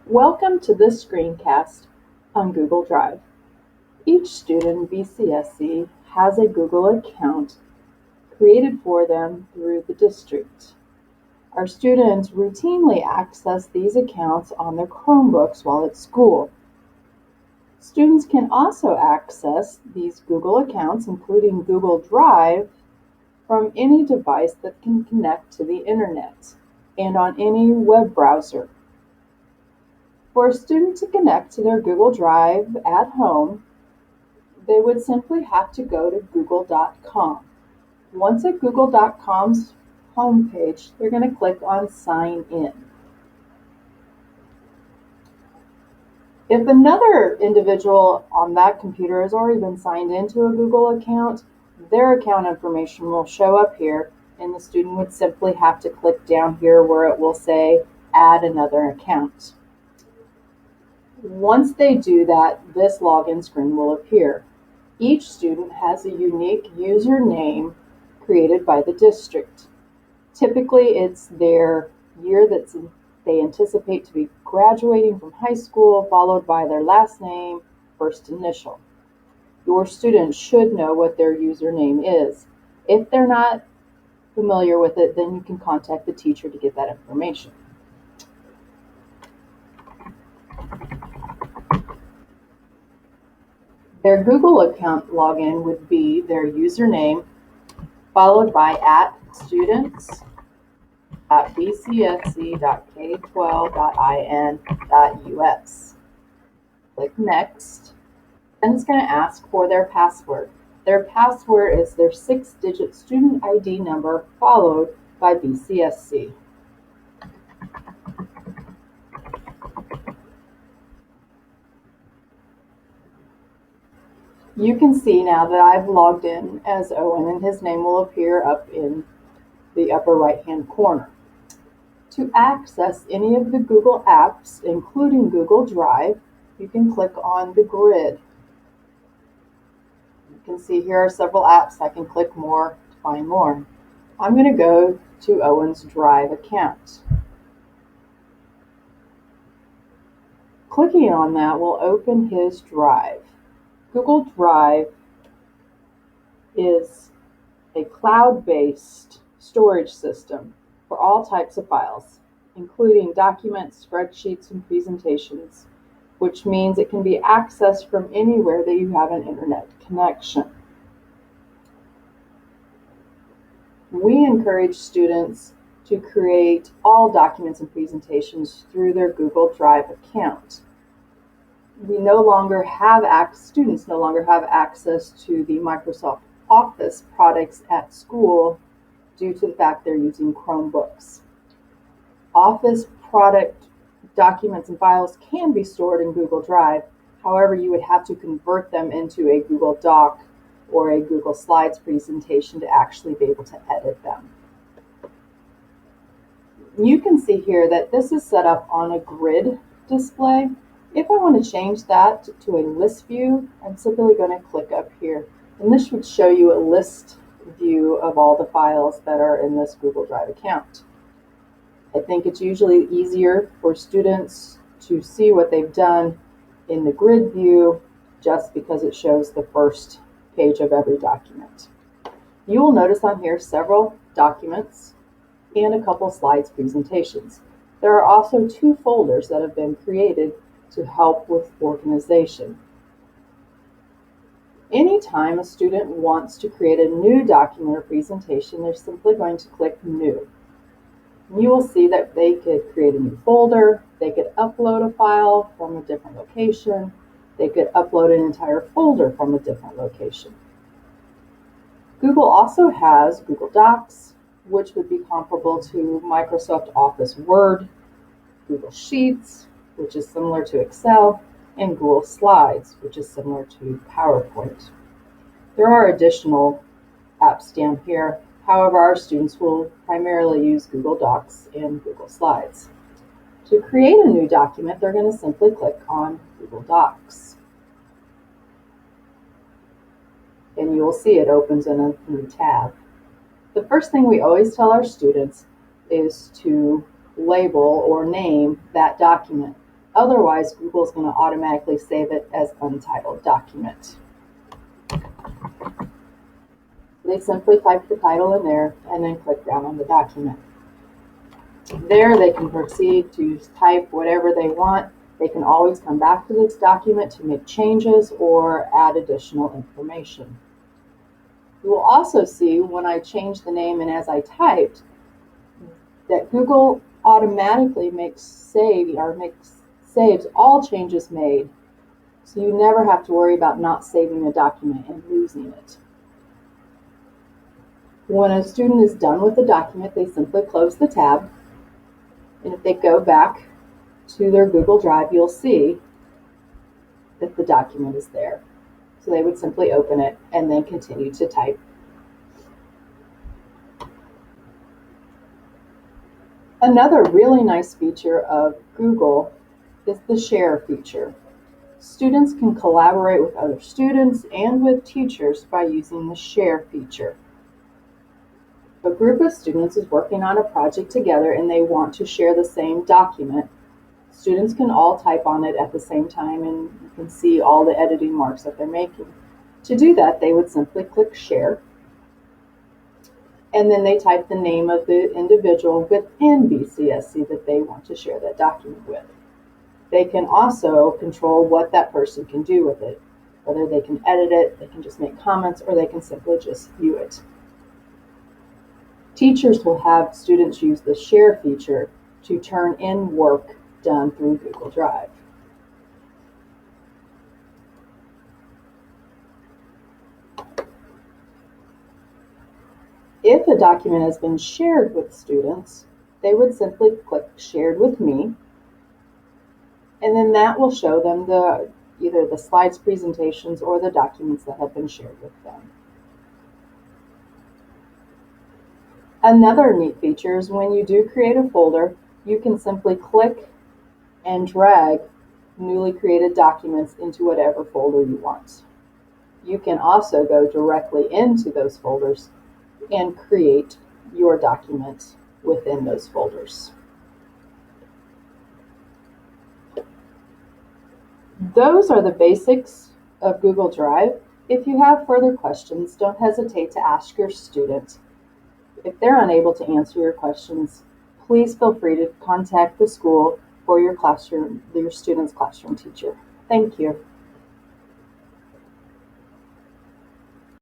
Welcome to this screencast on Google Drive. Each student in BCSC has a Google account created for them through the district. Our students routinely access these accounts on their Chromebooks while at school. Students can also access these Google accounts, including Google Drive, from any device that can connect to the internet and on any web browser. For a student to connect to their Google Drive at home, they would simply have to go to google.com. Once at google.com's homepage, they're going to click on Sign In. If another individual on that computer has already been signed into a Google account, their account information will show up here, and the student would simply have to click down here where it will say Add Another Account. Once they do that, this login screen will appear. Each student has a unique username created by the district. Typically, it's their year that they anticipate to be graduating from high school, followed by their last name, first initial. Your student should know what their username is. If they're not familiar with it, then you can contact the teacher to get that information. Their Google account login would be their username followed by @students.bcsc.k12.in.us. Click Next, and it's going to ask for their password. Their password is their 6-digit student ID number followed by BCSC. You can see now that I've logged in as Owen, and his name will appear up in the upper right-hand corner. To access any of the Google apps, including Google Drive, you can click on the grid. You can see here are several apps. I can click more to find more. I'm going to go to Owen's Drive account. Clicking on that will open his Drive. Google Drive is a cloud-based storage system for all types of files, including documents, spreadsheets, and presentations, which means it can be accessed from anywhere that you have an internet connection. We encourage students to create all documents and presentations through their Google Drive account. Students no longer have access to the Microsoft Office products at school due to the fact they're using Chromebooks. Office product documents and files can be stored in Google Drive. However, you would have to convert them into a Google Doc or a Google Slides presentation to actually be able to edit them. You can see here that this is set up on a grid display. If I want to change that to a list view, I'm simply going to click up here, and this would show you a list view of all the files that are in this Google Drive account. I think it's usually easier for students to see what they've done in the grid view just because it shows the first page of every document. You will notice on here several documents and a couple slides presentations. There are also 2 folders that have been created to help with organization. Anytime a student wants to create a new document or presentation, they're simply going to click New. You will see that they could create a new folder, they could upload a file from a different location, they could upload an entire folder from a different location. Google also has Google Docs, which would be comparable to Microsoft Office Word, Google Sheets, which is similar to Excel, and Google Slides, which is similar to PowerPoint. There are additional apps down here. However, our students will primarily use Google Docs and Google Slides. To create a new document, they're going to simply click on Google Docs. And you will see it opens in a new tab. The first thing we always tell our students is to label or name that document. Otherwise, Google's going to automatically save it as untitled document. They simply type the title in there and then click down on the document. There they can proceed to type whatever they want. They can always come back to this document to make changes or add additional information. You will also see when I change the name and as I typed that Google automatically saves all changes made, so you never have to worry about not saving a document and losing it. When a student is done with the document, they simply close the tab, and if they go back to their Google Drive, you'll see that the document is there. So they would simply open it and then continue to type. Another really nice feature of Google is the share feature. Students can collaborate with other students and with teachers by using the share feature. If a group of students is working on a project together and they want to share the same document, students can all type on it at the same time and you can see all the editing marks that they're making. To do that, they would simply click share, and then they type the name of the individual within BCSC that they want to share that document with. They can also control what that person can do with it, whether they can edit it, they can just make comments, or they can simply just view it. Teachers will have students use the share feature to turn in work done through Google Drive. If a document has been shared with students, they would simply click Shared with Me, and then that will show them either the slides, presentations, or the documents that have been shared with them. Another neat feature is when you do create a folder, you can simply click and drag newly created documents into whatever folder you want. You can also go directly into those folders and create your document within those folders. Those are the basics of Google Drive. If you have further questions, don't hesitate to ask your student. If they're unable to answer your questions, please feel free to contact the school or your student's classroom teacher. Thank you.